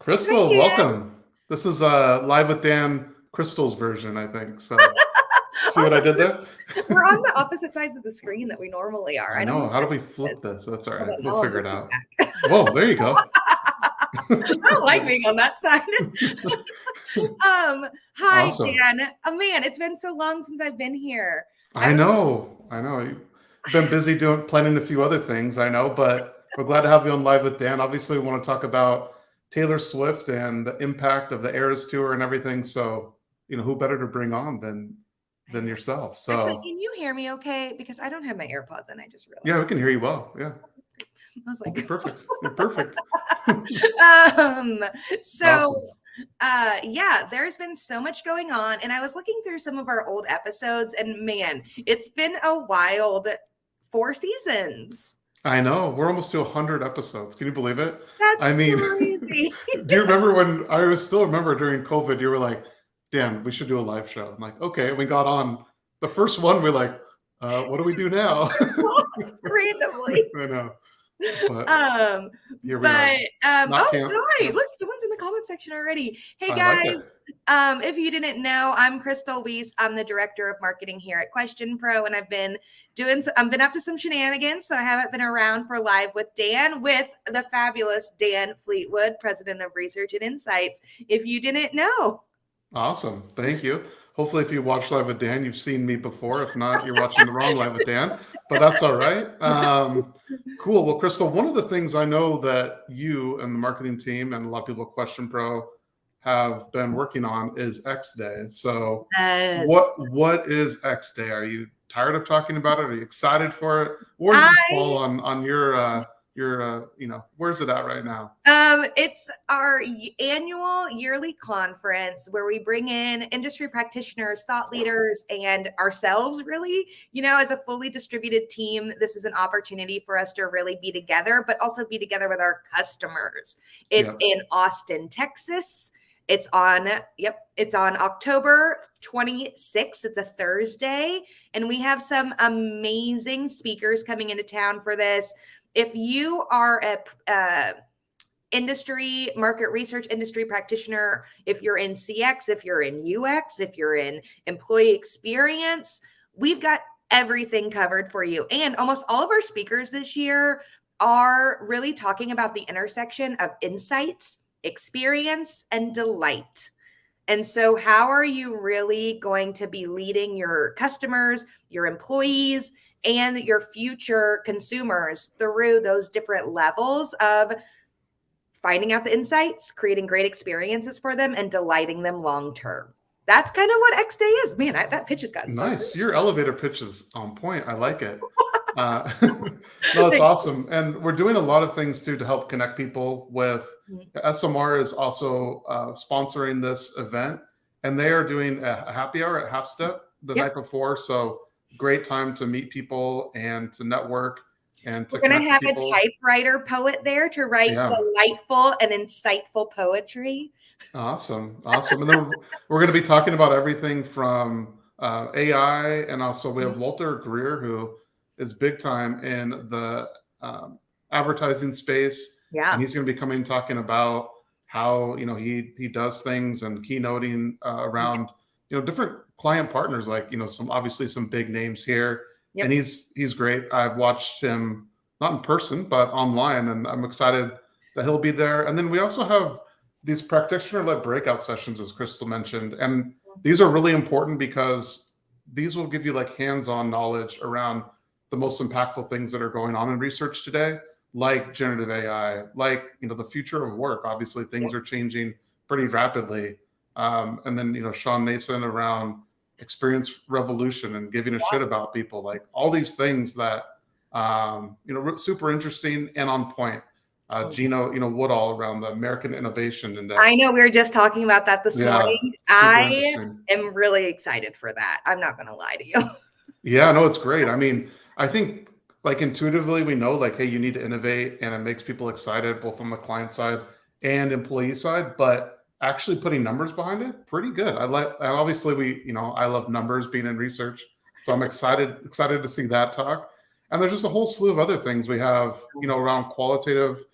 Crystal, Hi, Dan. welcome. This is Live with Dan Crystal's version, I think. So, see what I Also, did there? we're on the opposite sides of the screen that we normally are. I I don't know know. How do what we that flip is. this? That's all Hold right. on, We'll now I'm figure it looking out. back. Whoa, there you go. I don't like being on that side. Hi, Awesome. Dan. Oh man, it's been so long since I've been here. I I was know. I know. You've been busy planning a few other things, I know, but we're glad to have you on Live with Dan. Obviously, we want to talk about Taylor Swift and the impact of the Eras tour and everything. So, who better to bring on I than know. yourself? Actually, So, can you hear me okay? Because I don't have my AirPods in, I just yeah, we realized. can hear you well. Yeah, I was like, you're perfect. You're perfect. um, so Awesome. yeah, there's been so much going on, and I was looking through some of our old episodes, and man, it's been a wild 4 seasons. I know. We're almost to 100 episodes. Can you believe it? That's I mean, crazy. do you remember when I was still remember during COVID, you were like, Dan, we should do a live show. I'm like, okay. We got on the first one. We're like, what do we do now? Randomly. I know. But Um, here we but are. Not oh camp. hi, Yeah, look, someone's in the comment section already. Hey I like it. guys, if you didn't know, I'm Crystal Weiss. I'm the director of marketing here at Question Pro, and I've been up to some shenanigans, so I haven't been around for Live with Dan with the fabulous Dan Fleetwood, president of Research and Insights. If you didn't know. Awesome. Thank you. Hopefully, if you watch Live with Dan, you've seen me before. If not, you're watching the wrong Live with Dan, but that's all right. Cool. Well, Crystal, one of the things I know that you and the marketing team and a lot of people at Question Pro have been working on is X Day. So, Yes. what is X Day? Are you tired of talking about it? Are you excited for it? Where does this fall I on your where's it at right now? It's our annual yearly conference where we bring in industry practitioners, thought leaders, and ourselves, really, as a fully distributed team. This is an opportunity for us to really be together, but also be together with our customers. It's Yep. in Austin, Texas. It's on October 26th. It's a Thursday. And we have some amazing speakers coming into town for this. If you are a industry market research industry practitioner, if you're in CX, if you're in UX, if you're in employee experience, we've got everything covered for you. And almost all of our speakers this year are really talking about the intersection of insights, experience, and delight. And so, how are you really going to be leading your customers, your employees, and your future consumers through those different levels of finding out the insights, creating great experiences for them, and delighting them long term? That's kind of what X Day is. Man, that pitch has gotten so good. Nice. Your elevator pitch is on point. I like it. Uh, no, it's Thanks. awesome. And we're doing a lot of things too to help connect people with. SMR is also sponsoring this event, and they are doing a happy hour at Half Step the night Yep. before. So great time to meet people and to network and to We're going connect to with have a people. typewriter poet there to write Yeah. delightful and insightful poetry. Awesome. Awesome. And then we're going to be talking about everything from AI, and also we have Walter Greer, who is big time in the advertising space. Yeah. And he's going to be coming talking about how, he does things and keynoting around, different client partners, like, some big names here. Yep. And he's great. I've watched him not in person, but online, and I'm excited that he'll be there. And then we also have these practitioner-led breakout sessions, as Crystal mentioned, and these are really important because these will give you like hands-on knowledge around the most impactful things that are going on in research today, like generative AI, like the future of work. Obviously, things are changing pretty rapidly. And then Sean Mason around experience revolution and giving a shit about people, like all these things that super interesting and on point. Gino, Woodall around the American Innovation Index. I know we were just talking about that this morning. I am really excited for that. I'm not going to lie to you. Yeah, no, it's great. I mean, I think like intuitively we know like, hey, you need to innovate, and it makes people excited both on the client side and employee side, but actually putting numbers behind it, pretty good. And obviously I love numbers being in research. So I'm excited to see that talk. And there's just a whole slew of other things we have, around qualitative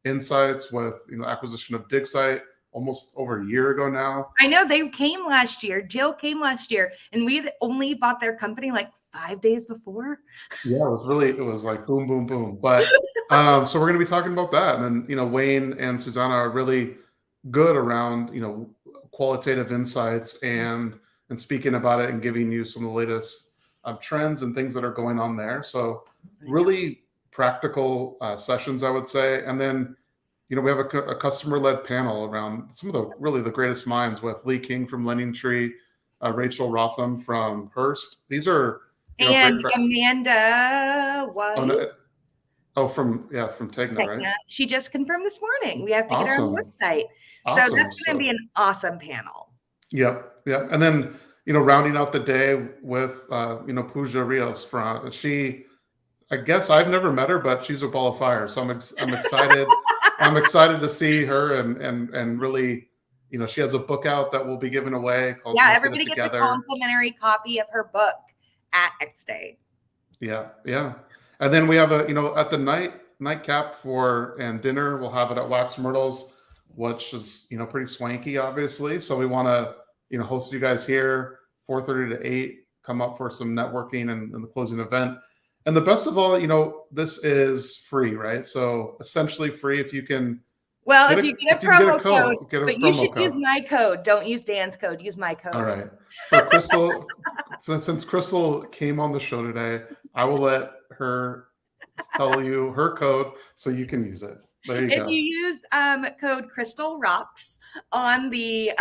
insights with acquisition of DigSite almost over a year ago now. I know they came last year. Jill came last year, and we had only bought their company like 5 days before. Yeah, it was like boom, boom, boom. But so we're going to be talking about that. And then, Wayne and Susanna are really good around, qualitative insights and speaking about it and giving you some of the latest trends and things that are going on there. So really practical sessions, I would say. And then, we have a customer-led panel around some of the greatest minds with Lee King from Lending Tree, Rachel Rotham from Hearst. These are and Amanda White. From Tegna, right? She just confirmed this morning. We have to get her on the website. Awesome. So that's going to be an awesome panel. Yep. And then, rounding out the day with, Pooja Rios from I guess I've never met her, but she's a ball of fire. So I'm excited. I'm excited to see her and really, she has a book out that we'll be giving away. Called everybody gets a complimentary copy of her book at X Day. Yeah. And then we have at the nightcap and dinner, we'll have it at Wax Myrtles, which is, pretty swanky, obviously. So we want to, host you guys here, 4:30 to 8, come up for some networking and the closing event. And the best of all, this is free, right? So essentially free if you can. Well, if you get a promo code, but you should use my code. Don't use Dan's code. Use my code. All right. For Crystal, since Crystal came on the show today, I will let her tell you her code so you can use it. There you go. If you use code Crystal Rocks on the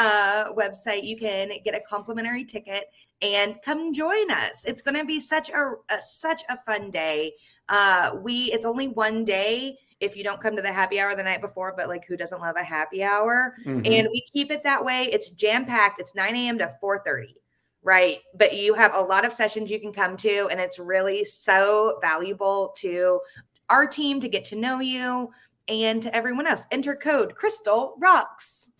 website, you can get a complimentary ticket and come join us. It's going to be such a fun day. It's only one day if you don't come to the happy hour the night before, but like who doesn't love a happy hour? Mm-hmm. And we keep it that way. It's jam-packed. It's 9 a.m. to 4:30. Right. But you have a lot of sessions you can come to, and it's really so valuable to our team to get to know you and to everyone else. Enter code Crystal Rocks.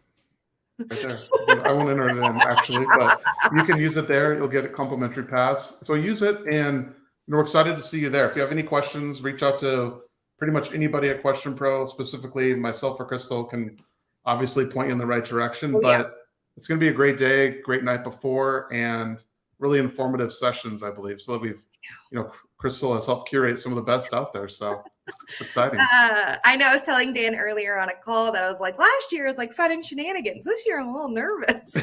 Right there. I won't enter it in actually, but you can use it there. You'll get a complimentary pass. So use it, and we're excited to see you there. If you have any questions, reach out to pretty much anybody at Question Pro, specifically myself or Crystal can obviously point you in the right direction. It's going to be a great day, great night before, and really informative sessions, I believe. So we've, Crystal has helped curate some of the best out there. So it's exciting. I know I was telling Dan earlier on a call that I was like, last year was like fun and shenanigans. This year I'm a little nervous.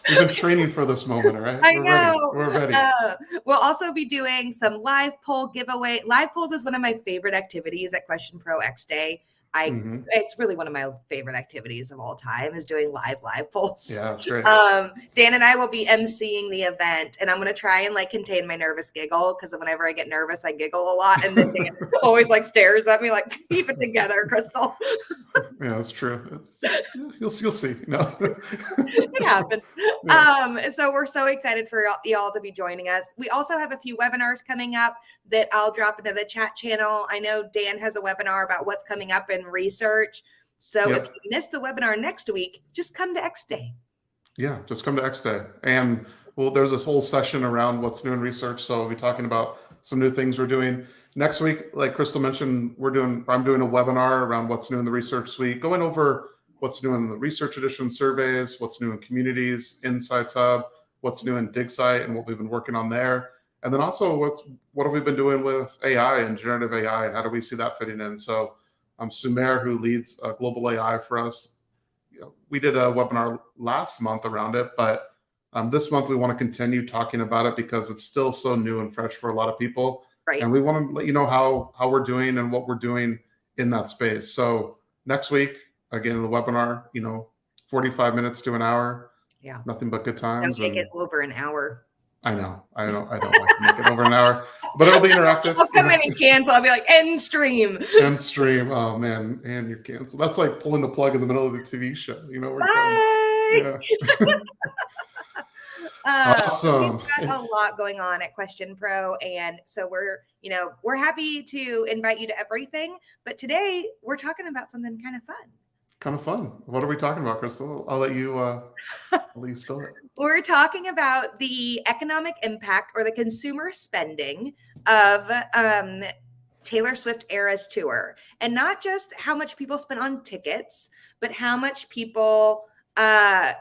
We've been training for this moment, right? I know. We're ready. We'll also be doing some live poll giveaway. Live polls is one of my favorite activities at Question Pro X Day. It's really one of my favorite activities of all time is doing live polls. Yeah, that's great. Dan and I will be emceeing the event, and I'm going to try and contain my nervous giggle because whenever I get nervous, I giggle a lot, and then Dan always stares at me like, keep it together, Crystal. Yeah, that's true. You'll see. No, it happens. Yeah. So we're so excited for y'all to be joining us. We also have a few webinars coming up that I'll drop into the chat channel. I know Dan has a webinar about what's coming up in research. So if you missed the webinar next week, just come to X Day. Yeah, just come to X Day. And there's this whole session around what's new in research. So we'll be talking about some new things we're doing. Next week, like Crystal mentioned, I'm doing a webinar around what's new in the research suite, going over what's new in the research edition surveys, what's new in communities, Insights Hub, what's new in DigSite and what we've been working on there. And then also what have we been doing with AI and generative AI and how do we see that fitting in? So Sumer, who leads global AI for us, we did a webinar last month around it, but this month we want to continue talking about it because it's still so new and fresh for a lot of people. Right. And we want to let you know how we're doing and what we're doing in that space. So next week, again, the webinar, 45 minutes to an hour. Yeah. Nothing but good times. Don't make it over an hour. I know. I don't like to make it over an hour, but it'll be interactive. I'll come in and cancel. I'll be like, end stream. End stream. Oh man, and you're canceled. That's like pulling the plug in the middle of the TV show. Bye. Awesome. We've got a lot going on at Question Pro, and so we're happy to invite you to everything. But today we're talking about something kind of fun. What are we talking about, Crystal? I'll let you spill it. We're talking about the economic impact or the consumer spending of Taylor Swift ERAS tour, and not just how much people spent on tickets, but how much people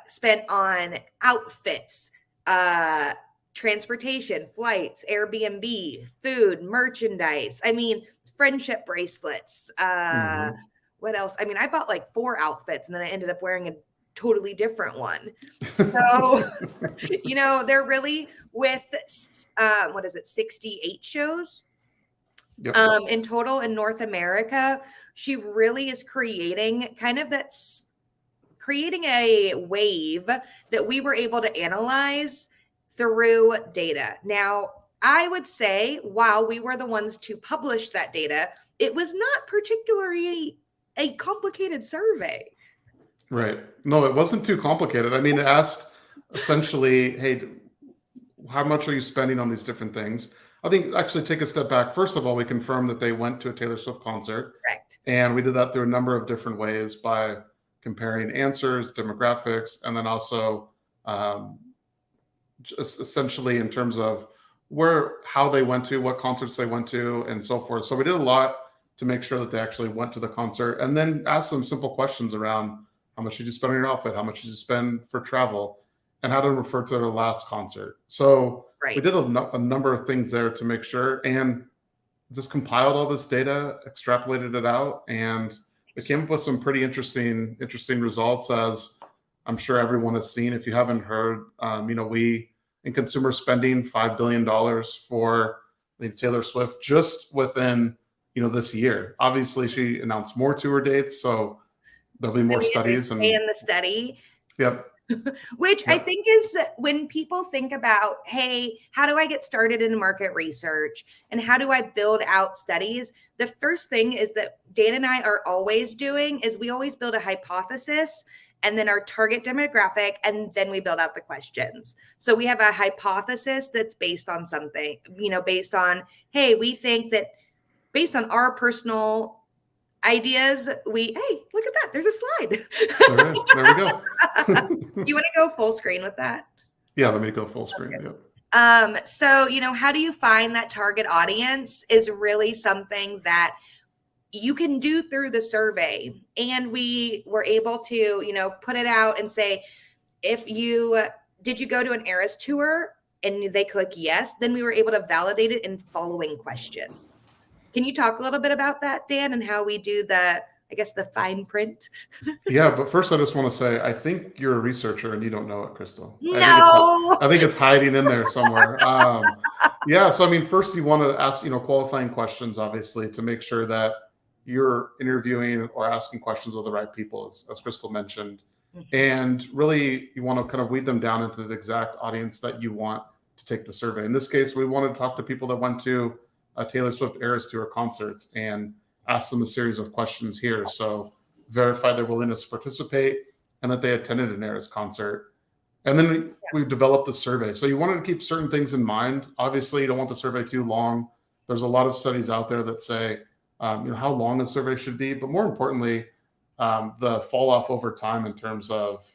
spent on outfits, transportation, flights, Airbnb, food, merchandise. I mean, friendship bracelets. What else? I mean, I bought like 4 outfits and then I ended up wearing a totally different one. So, they're really with, 68 shows in total in North America. She really is creating creating a wave that we were able to analyze through data. Now, I would say while we were the ones to publish that data, it was not particularly a complicated survey. Right. No, it wasn't too complicated. I mean, it asked essentially, hey, how much are you spending on these different things? I think actually take a step back. First of all, we confirmed that they went to a Taylor Swift concert. Correct. And we did that through a number of different ways by comparing answers, demographics, and then also just essentially in terms of how they went to, what concerts they went to, and so forth. So we did a lot to make sure that they actually went to the concert, and then ask some simple questions around how much did you spend on your outfit, how much did you spend for travel, and how to refer to their last concert. So we did a number of things there to make sure, and just compiled all this data, extrapolated it out, and it came up with some pretty interesting results, as I'm sure everyone has seen. If you haven't heard, we in consumer spending $5 billion for Taylor Swift just within this year. Obviously, she announced more tour dates, so there'll be more studies and the study. Yep. Which I think is when people think about, hey, how do I get started in market research and how do I build out studies? The first thing is that Dan and I are always doing is we always build a hypothesis and then our target demographic, and then we build out the questions. So we have a hypothesis that's based on something, based on, hey, we think that based on our personal ideas, hey, look at that. There's a slide. There we go. You want to go full screen with that? Yeah, let me go full screen. Okay. Yep. So, how do you find that target audience is really something that you can do through the survey. And we were able to, put it out and say, did you go to an ERAS tour? And they click yes, then we were able to validate it in following questions. Can you talk a little bit about that, Dan, and how we do the fine print? Yeah, but first I just want to say, I think you're a researcher and you don't know it, Crystal. No. I think it's hiding in there somewhere. Yeah, so I mean, first you want to ask, qualifying questions, obviously, to make sure that you're interviewing or asking questions with the right people, as Crystal mentioned. Mm-hmm. And really, you want to kind of weed them down into the exact audience that you want to take the survey. In this case, we wanted to talk to people that went to Taylor Swift ERAS tour concerts and ask them a series of questions here. So verify their willingness to participate and that they attended an ERAS concert. And then we developed the survey. So you wanted to keep certain things in mind. Obviously, you don't want the survey too long. There's a lot of studies out there that say, how long a survey should be, but more importantly, the fall off over time in terms of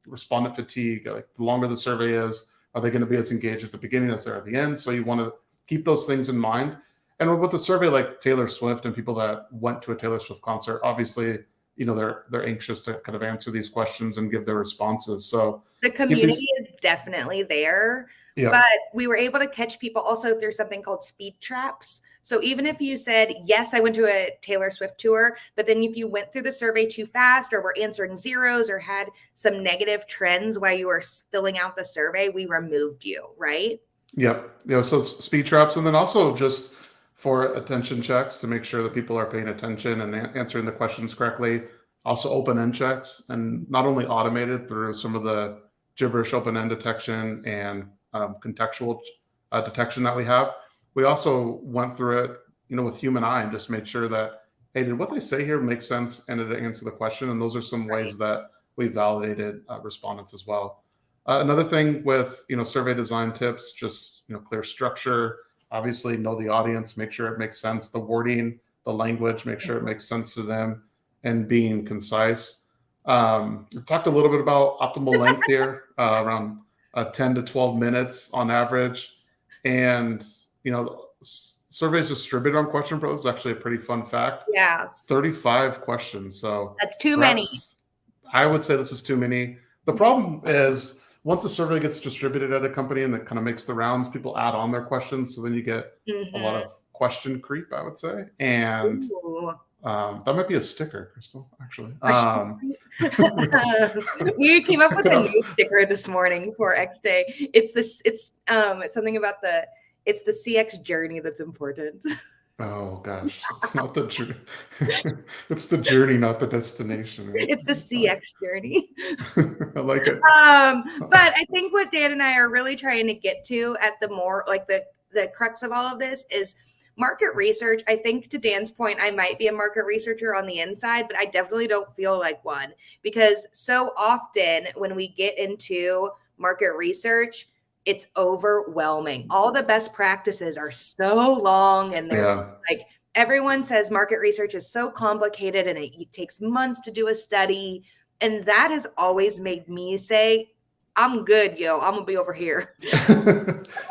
respondent fatigue. Like the longer the survey is, are they going to be as engaged at the beginning as they're at the end? So you want to keep those things in mind. And with a survey like Taylor Swift and people that went to a Taylor Swift concert, obviously, they're anxious to kind of answer these questions and give their responses. So the community is definitely there. Yeah. But we were able to catch people also through something called speed traps. So even if you said, yes, I went to a Taylor Swift tour, but then if you went through the survey too fast or were answering zeros or had some negative trends while you were filling out the survey, we removed you, right? Yep. So speed traps. And then also just for attention checks to make sure that people are paying attention and answering the questions correctly. Also open-end checks, and not only automated through some of the gibberish open-end detection and contextual detection that we have. We also went through it, with human eye and just made sure that, hey, did what they say here make sense and did it answer the question? And those are some ways that we validated respondents as well. Another thing with, survey design tips, just, clear structure, obviously know the audience, make sure it makes sense, the wording, the language, make sure it makes sense to them, and being concise. We talked a little bit about optimal length here, around 10 to 12 minutes on average. And, surveys distributed on Question Pro is actually a pretty fun fact. Yeah. It's 35 questions. So that's too many. I would say this is too many. The problem is once a survey gets distributed at a company and it kind of makes the rounds, people add on their questions. So then you get a lot of question creep, I would say. And that might be a sticker, Crystal, actually. We came up with a new sticker this morning for X Day. It's something about it's the CX journey that's important. Oh gosh, it's not the journey. It's the journey, not the destination. Right? It's the CX journey. I like it. But I think what Dan and I are really trying to get to at the more like the crux of all of this is market research. I think to Dan's point, I might be a market researcher on the inside, but I definitely don't feel like one, because so often when we get into market research, it's overwhelming. All the best practices are so long, and they're like, everyone says market research is so complicated and it takes months to do a study. And that has always made me say, I'm good, yo. I'm gonna be over here.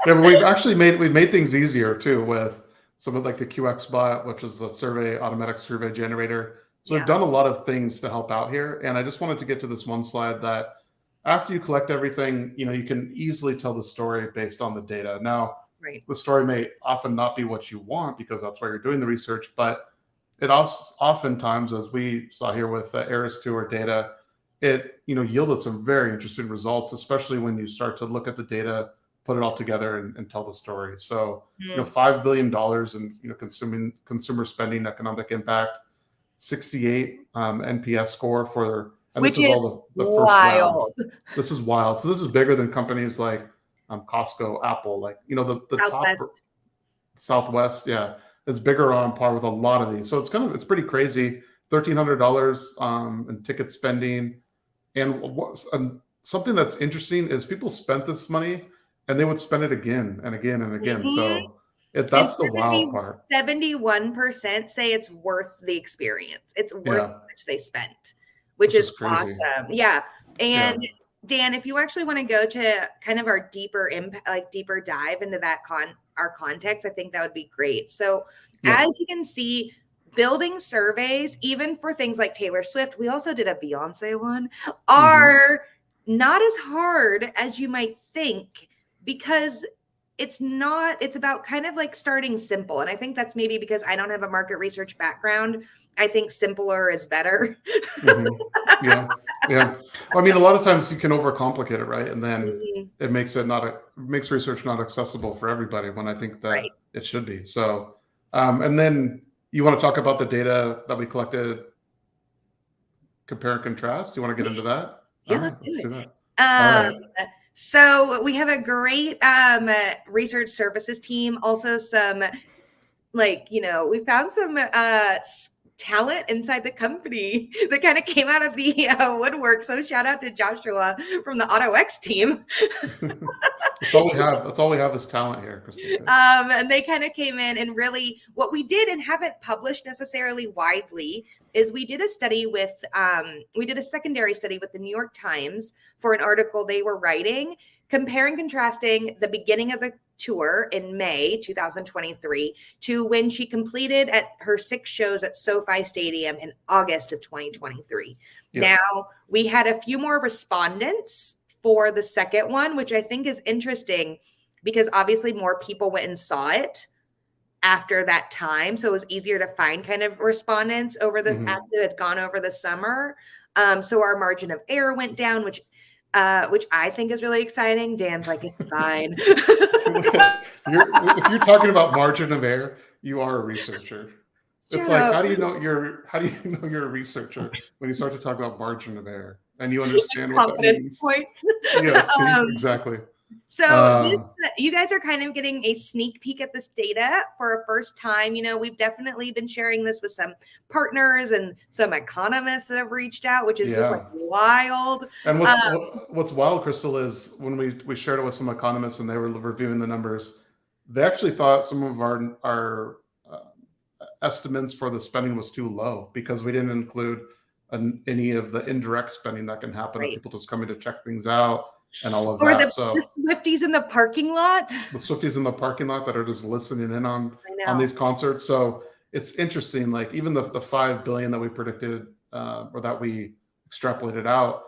But we've made things easier too with some of like the QX bot, which is the automatic survey generator. So we've done a lot of things to help out here. And I just wanted to get to this one slide that after you collect everything, you can easily tell the story based on the data. Now, the story may often not be what you want because that's why you're doing the research, but it also oftentimes, as we saw here with ERAS tour data, it yielded some very interesting results, especially when you start to look at the data, put it all together and tell the story. So, $5 billion in consumer spending economic impact, 68 NPS score for. And which this is all the first wild. round. This is wild. So this is bigger than companies like Costco, Apple, like the Southwest. top Southwest. Yeah, it's bigger on par with a lot of these. So it's pretty crazy. $1,300 in ticket spending, and something that's interesting is people spent this money and they would spend it again and again and again. So that's the wild part. 71% say it's worth the experience. It's worth how much they spent. Which is crazy. Awesome. Yeah. And Dan, if you actually want to go to kind of our deeper dive into that our context, I think that would be great. So as you can see, building surveys, even for things like Taylor Swift, we also did a Beyonce one, are not as hard as you might think, because it's about kind of like starting simple. And I think that's maybe because I don't have a market research background. I think simpler is better. Yeah. Well, I mean, a lot of times you can overcomplicate it, right? And then it makes research not accessible for everybody, when I think that it should be. So, and then you want to talk about the data that we collected, compare and contrast. You want to get into that? Yeah, let's do that. So we have a great research services team. Also some we found some talent inside the company that kind of came out of the woodwork. So shout out to Joshua from the AutoX team. That's all we have. That's all we have is talent here, Kristen. And they kind of came in, and really what we did, and haven't published necessarily widely, is we did a study with, we did a secondary study with the New York Times for an article they were writing, comparing, contrasting the beginning of the tour in May 2023 to when she completed at her 6 shows at SoFi Stadium in August of 2023. Yeah. Now, we had a few more respondents for the second one, which I think is interesting because obviously more people went and saw it after that time. So it was easier to find kind of respondents over the after it had gone over the summer. So our margin of error went down, which I think is really exciting. Dan's like, it's fine. If you're talking about margin of error, you are a researcher. It's like, how do you know you're a researcher when you start to talk about margin of error and you understand what that means? Points. Yeah, see, exactly. So you guys are kind of getting a sneak peek at this data for a first time. We've definitely been sharing this with some partners and some economists that have reached out, which is just like wild. And what's wild, Crystal, is when we shared it with some economists and they were reviewing the numbers, they actually thought some of our estimates for the spending was too low because we didn't include any of the indirect spending that can happen of people just coming to check things out. And all of that. The Swifties in the parking lot. The Swifties in the parking lot that are just listening in on on these concerts. So it's interesting. Like even the 5 billion that we predicted or that we extrapolated out,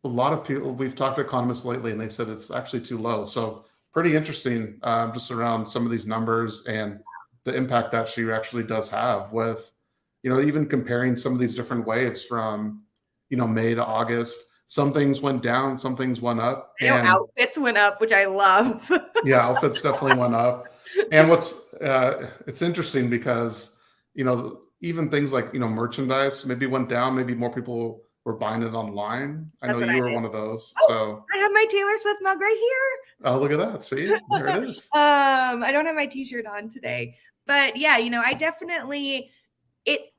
a lot of people, we've talked to economists lately and they said it's actually too low. So pretty interesting just around some of these numbers and the impact that she actually does have with, even comparing some of these different waves from, May to August. Some things went down, some things went up. I know outfits went up, which I love. Yeah, outfits definitely went up. And it's interesting because, even things like, merchandise maybe went down, maybe more people were buying it online. I know you were one of those. So I have my Taylor Swift mug right here. Oh, look at that. See, there it is. I don't have my t-shirt on today, but yeah, I definitely,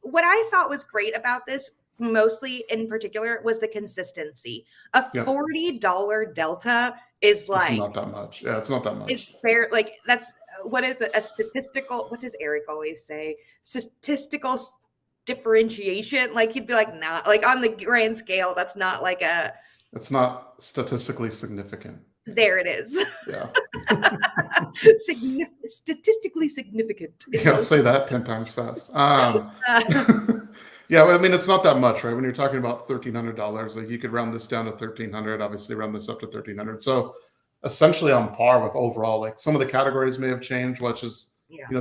what I thought was great about this, mostly in particular, was the consistency. A $40 delta is like, it's not that much. Yeah, it's not that much. It's fair. Like that's, what is a statistical, what does Eric always say? Statistical differentiation. Like he'd be like, nah, like on the grand scale, that's not like it's not statistically significant. There it is. Yeah. Statistically significant. Yeah, I'll say that 10 times fast. Yeah, I mean, it's not that much, right? When you're talking about $1,300, like you could round this down to 1,300, obviously round this up to 1,300. So essentially on par with overall, like some of the categories may have changed, which is,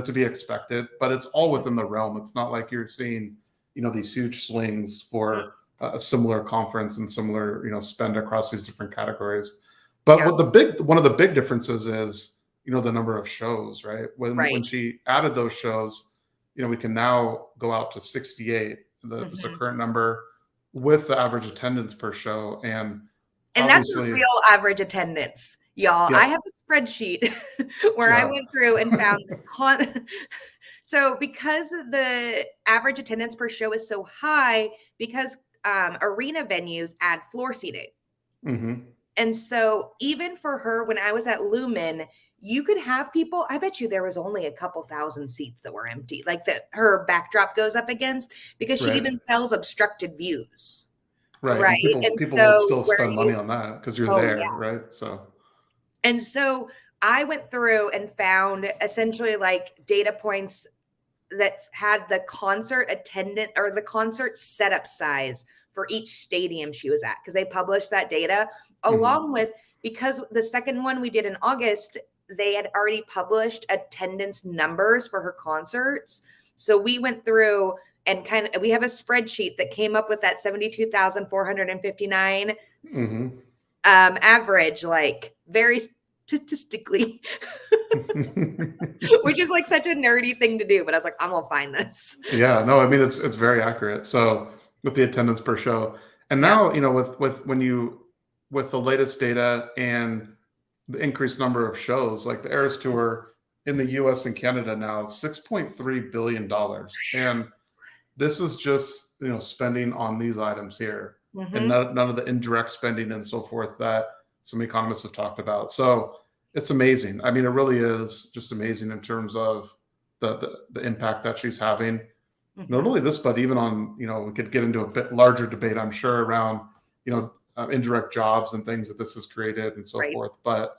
to be expected, but it's all within the realm. It's not like you're seeing, these huge swings for a similar conference and similar, spend across these different categories. But one of the big differences is, the number of shows, right? When she added those shows, we can now go out to 68. That's the current number with the average attendance per show. And that's a real average attendance, y'all. I have a spreadsheet where I went through and found so because the average attendance per show is so high, because arena venues add floor seating. Mm-hmm. And so even for her, when I was at Lumen, you could have people, I bet you there was only a couple thousand seats that were empty, like that her backdrop goes up against, because she even sells obstructed views. Right. And people would still spend money on that because you're there, right? And so I went through and found essentially like data points that had the concert attendant or the concert setup size for each stadium she was at, because they published that data along with, because the second one we did in August, they had already published attendance numbers for her concerts. So we went through and we have a spreadsheet that came up with that 72,459 average, like very statistically, which is like such a nerdy thing to do. But I was like, I'm gonna find this. Yeah, no, I mean, it's very accurate. So with the attendance per show, and now, with the latest data and the increased number of shows, like the ERAS tour in the US and Canada now, $6.3 billion. And this is just, spending on these items here and none of the indirect spending and so forth that some economists have talked about. So it's amazing. I mean, it really is just amazing in terms of the impact that she's having. Not only this, but even on, we could get into a bit larger debate, I'm sure, around, indirect jobs and things that this has created and so forth. But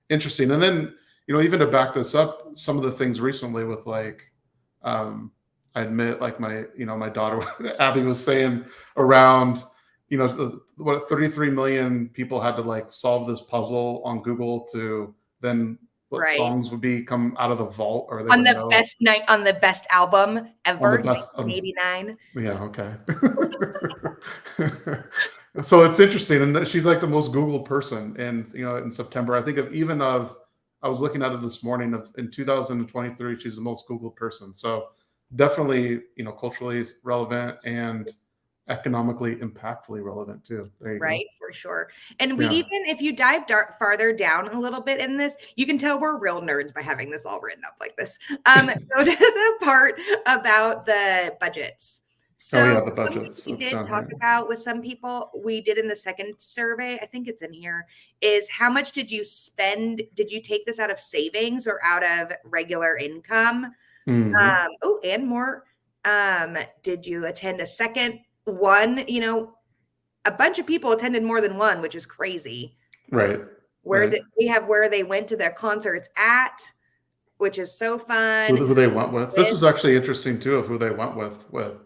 interesting. And then, even to back this up, some of the things recently with like, I admit, like my daughter, Abby, was saying around, what 33 million people had to like solve this puzzle on Google to then what songs would come out of the vault, or on the best night on the best album ever, 1989. Yeah, okay. So it's interesting, and she's like the most Googled person, and in September, I think I was looking at it this morning, in 2023, she's the most Googled person. So definitely, culturally relevant and economically impactfully relevant too. There you go. For sure. And we even, if you dive farther down a little bit in this, you can tell we're real nerds by having this all written up like this. Go to the part about the budgets. So the budgets. We did talk about with some people, we did in the second survey, I think it's in here, is how much did you spend? Did you take this out of savings or out of regular income? And more. Did you attend a second one? A bunch of people attended more than one, which is crazy. Right. Where they went to their concerts at. which is so fun. Who they went with. This is actually interesting too, of who they went with, Mhm.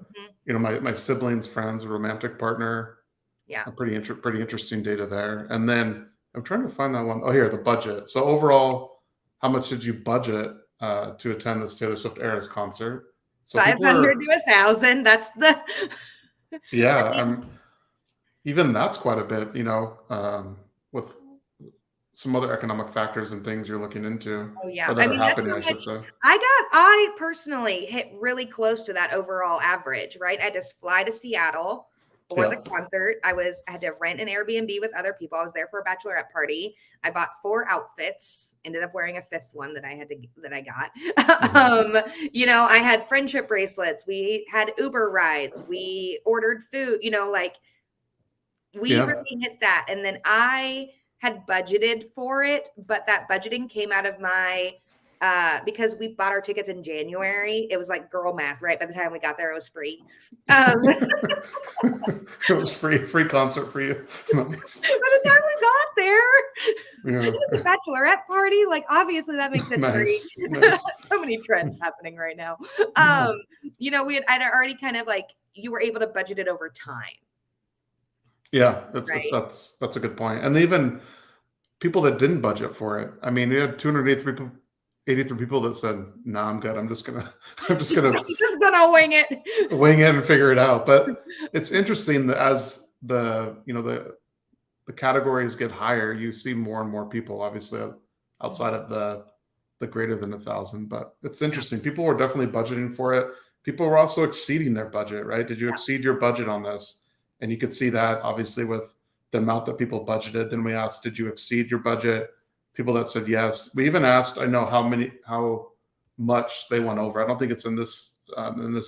you know, my siblings, friends, romantic partner. Yeah. Pretty interesting data there. And then I'm trying to find that one. Oh, here, the budget. So overall, how much did you budget to attend this Taylor Swift ERAS concert? So 500 to 1,000. That's the yeah, I mean, even that's quite a bit, you know, with some other economic factors and things you're looking into, oh yeah. or I that are mean, that's happening, how I should much say. I personally hit really close to that overall average, right? I had to fly to Seattle for the Yeah. concert. I had to rent an Airbnb with other people. I was there for a bachelorette party. I bought 4 outfits, ended up wearing a 5th one that I got. You know, I had friendship bracelets. We had Uber rides. We ordered food, you know, like we Yeah. really hit that. And then I had budgeted for it, but that budgeting came out of my because we bought our tickets in January. It was like girl math, right? By the time we got there, it was free. It was free concert for you. Nice. By the time we got there, Yeah. it was a bachelorette party. Like, obviously, that makes it Nice. free. Nice. So many trends happening right now. You know, I'd already kind of like you were able to budget it over time. Yeah, Right. that's a good point. And even people that didn't budget for it. I mean, we had 83 people that said, "No, I'm good. I'm just gonna just gonna wing it." wing it and figure it out." But it's interesting that as the categories get higher, you see more and more people, obviously outside of the greater than 1,000. But it's interesting. People were definitely budgeting for it. People were also exceeding their budget, right? Did you exceed your budget on this? And you could see that obviously with the amount that people budgeted. Then we asked, did you exceed your budget? People that said yes. We even asked, I know how much they went over. I don't think it's in this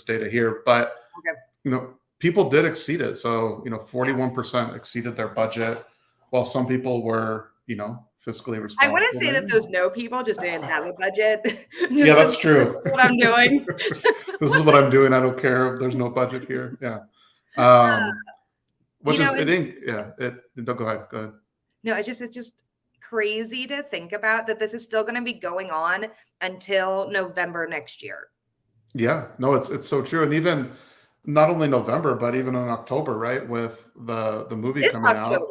data here, but Okay. you know, people did exceed it. So, you know, 41% exceeded their budget, while some people were, you know, fiscally responsible. I want to say that those no people just didn't have a budget. Yeah, that's true. This is what I'm doing. This is what I'm doing. I don't care if there's no budget here. Yeah. Which is, it ain't, yeah, don't go ahead. No, it's just crazy to think about that this is still going to be going on until November next year. Yeah, no, it's so true. And even not only November, but even in October, right? With the movie This coming October. out.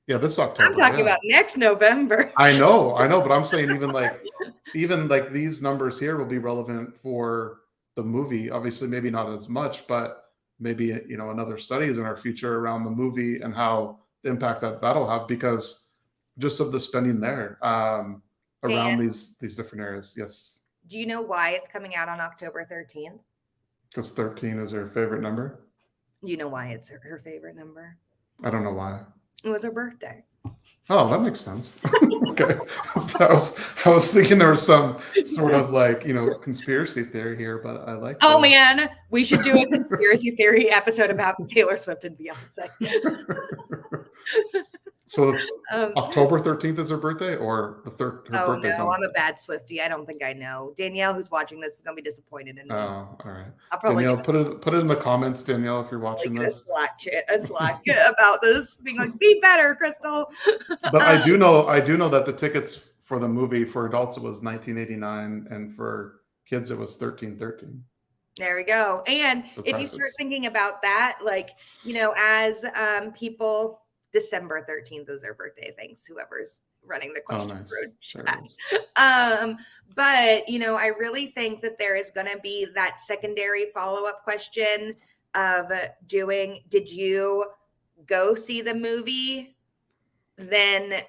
Yeah, this October. I'm talking about next November. I know, but I'm saying even like these numbers here will be relevant for the movie. Obviously, maybe not as much, but maybe, you know, another studies in our future around the movie and how the impact that'll have because just of the spending there around Dan, these different areas. Yes. Do you know why it's coming out on October 13th? Because 13 is her favorite number. You know why it's her favorite number? I don't know why. It was her birthday. Oh, that makes sense. Okay. I was thinking there was some sort of like, you know, conspiracy theory here, but I like Oh man, we should do a conspiracy theory episode about Taylor Swift and Beyonce. So October 13th is her birthday, or the third? Oh no, I'm a bad Swiftie. I don't think I know. Danielle, who's watching this, is gonna be disappointed in me. Oh, all right. I'll probably Danielle, put it in the comments, Danielle, if you're watching this. A Slack about this, being like, "Be better, Crystal." But I do know that the tickets for the movie for adults it was $19.89, and for kids it was $13.13. There we go. And if you start thinking about that, like, you know, as people. December 13th is their birthday. Thanks, whoever's running the question. Oh, nice. Sure. But you know, I really think that there is going to be that secondary follow-up question of did you go see the movie then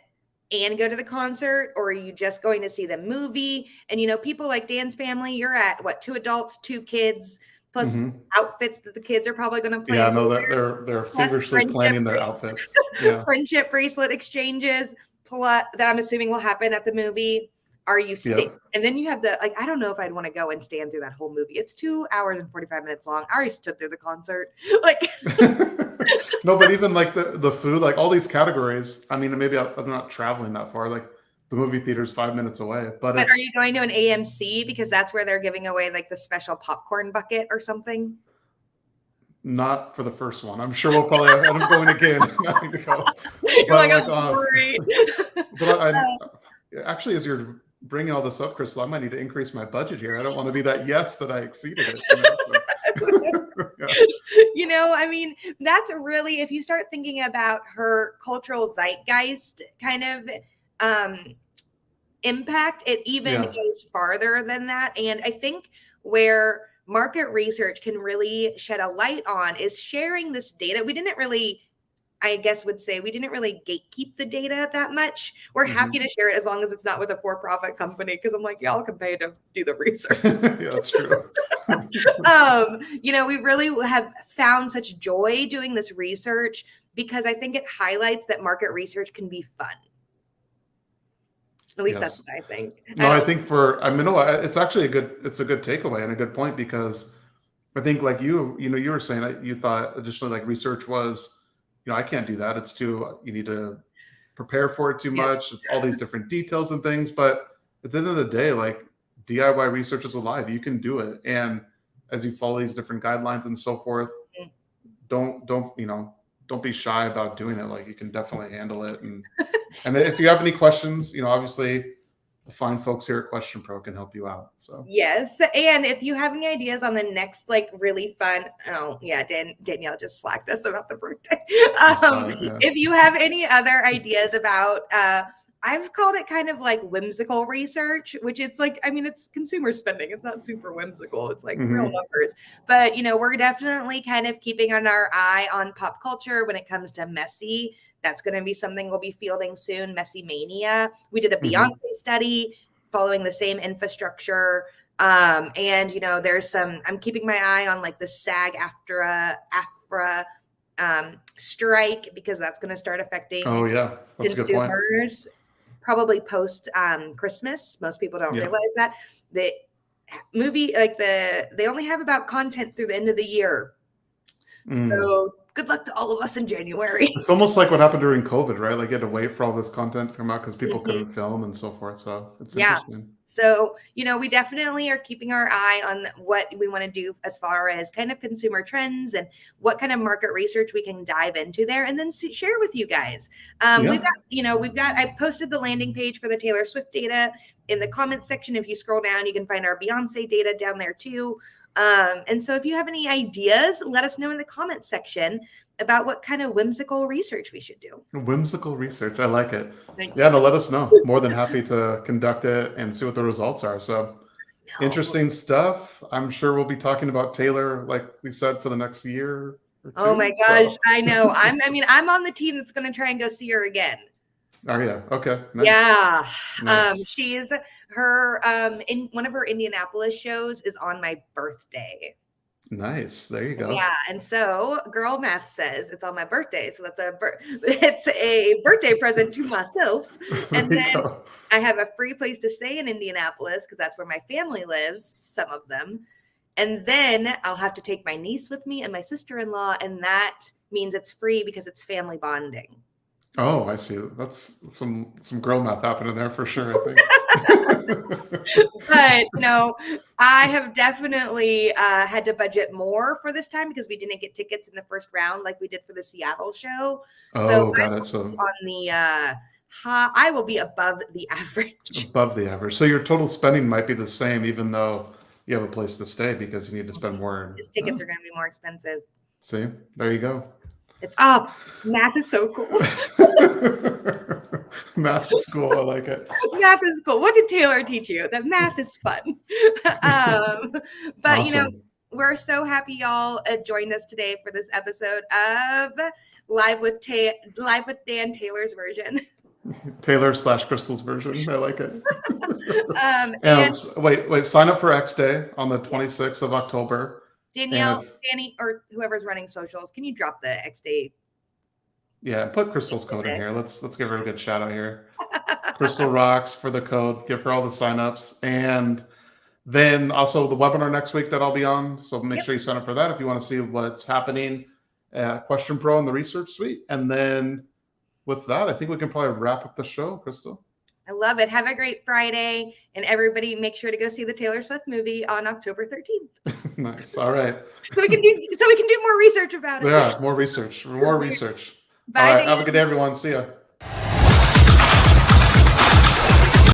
and go to the concert, or are you just going to see the movie? And you know, people like Dan's family, you're at what, 2 adults, 2 kids, plus outfits that the kids are probably going to play. Yeah, no, that they're feverishly planning their outfits. Yeah. Friendship bracelet exchanges, that I'm assuming will happen at the movie. Are you staying? Yep. And then you have I don't know if I'd want to go and stand through that whole movie. It's 2 hours and 45 minutes long. I already stood through the concert. Like, no, but even like the food, like all these categories. I mean, maybe I'm not traveling that far. Like the movie theater's 5 minutes away. But are you going to an AMC because that's where they're giving away like the special popcorn bucket or something? Not for the first one. I'm sure we'll probably end up going again. You're like, but actually, as you're bringing all this up, Crystal, I might need to increase my budget here. I don't want to be that yes that I exceeded it. You know, so. Yeah. I mean, that's really, if you start thinking about her cultural zeitgeist kind of impact, it even goes farther than that. And I think where market research can really shed a light on is sharing this data. We didn't really, I guess would say, we didn't really gatekeep the data that much. We're happy to share it as long as it's not with a for-profit company, because I'm like, y'all can pay to do the research. Yeah, that's true. We really have found such joy doing this research because I think it highlights that market research can be fun. At least that's what I think. No, I think it's actually it's a good takeaway and a good point, because I think like you were saying, you thought additionally like research was, I can't do that. It's you need to prepare for it too much. It's all these different details and things. But at the end of the day, like DIY research is alive. You can do it. And as you follow these different guidelines and so forth, don't be shy about doing it. Like you can definitely handle it. And if you have any questions, obviously the fine folks here at Question Pro can help you out. So yes, and if you have any ideas on the next like really fun, Danielle just slacked us about the birthday. If you have any other ideas about, I've called it kind of like whimsical research, which it's like, I mean, it's consumer spending. It's not super whimsical. It's like real numbers. But, we're definitely kind of keeping our eye on pop culture when it comes to messy. That's going to be something we'll be fielding soon, Messy Mania. We did a Beyonce study following the same infrastructure. And, there's I'm keeping my eye on like the SAG-AFTRA strike, because that's going to start affecting that's consumers probably post Christmas. Most people don't realize that the movie, like they only have about content through the end of the year. So good luck to all of us in January. It's almost like what happened during COVID, right? Like you had to wait for all this content to come out because people couldn't film and so forth. So it's interesting. So, we definitely are keeping our eye on what we want to do as far as kind of consumer trends and what kind of market research we can dive into there and then share with you guys. I posted the landing page for the Taylor Swift data in the comments section. If you scroll down, you can find our Beyonce data down there too. And so if you have any ideas, let us know in the comments section about what kind of whimsical research we should do. Whimsical research. I like it. Thanks. Yeah, let us know. More than happy to conduct it and see what the results are. So interesting stuff. I'm sure we'll be talking about Taylor, like we said, for the next year or two. Oh my gosh. I know. I'm on the team that's going to try and go see her again. Oh yeah. Okay. Nice. Yeah. Nice. She's her in one of her Indianapolis shows is on my birthday. Nice. There you go. Yeah, and so Girl Math says it's on my birthday, so that's it's a birthday present to myself. And then I have a free place to stay in Indianapolis because that's where my family lives, some of them. And then I'll have to take my niece with me and my sister-in-law, and that means it's free because it's family bonding. Oh, I see. That's some girl math happening there for sure, I think. But I have definitely had to budget more for this time because we didn't get tickets in the first round like we did for the Seattle show. Got it. So on the I will be above the average. Above the average. So your total spending might be the same, even though you have a place to stay because you need to spend more. His tickets are going to be more expensive. See, there you go. It's math is so cool. Math is cool. I like it. Math is cool. What did Taylor teach you? That math is fun. But awesome. We're so happy y'all joined us today for this episode of Live with Dan Taylor's version. Taylor/Crystal's version. I like it. And wait. Sign up for X Day on the 26th of October. Danielle, Danny, or whoever's running socials, can you drop the X Day? Yeah, put Crystal's code in here. Let's give her a good shout out here. Crystal rocks for the code. Give her all the signups. And then also the webinar next week that I'll be on. So make sure you sign up for that if you want to see what's happening at Question Pro in the Research Suite. And then with that, I think we can probably wrap up the show, Crystal. I love it. Have a great Friday. And everybody make sure to go see the Taylor Swift movie on October 13th. Nice. All right. So we can do more research about it. Yeah, more research. More research. Bye. All right. Have a good day, everyone. See ya.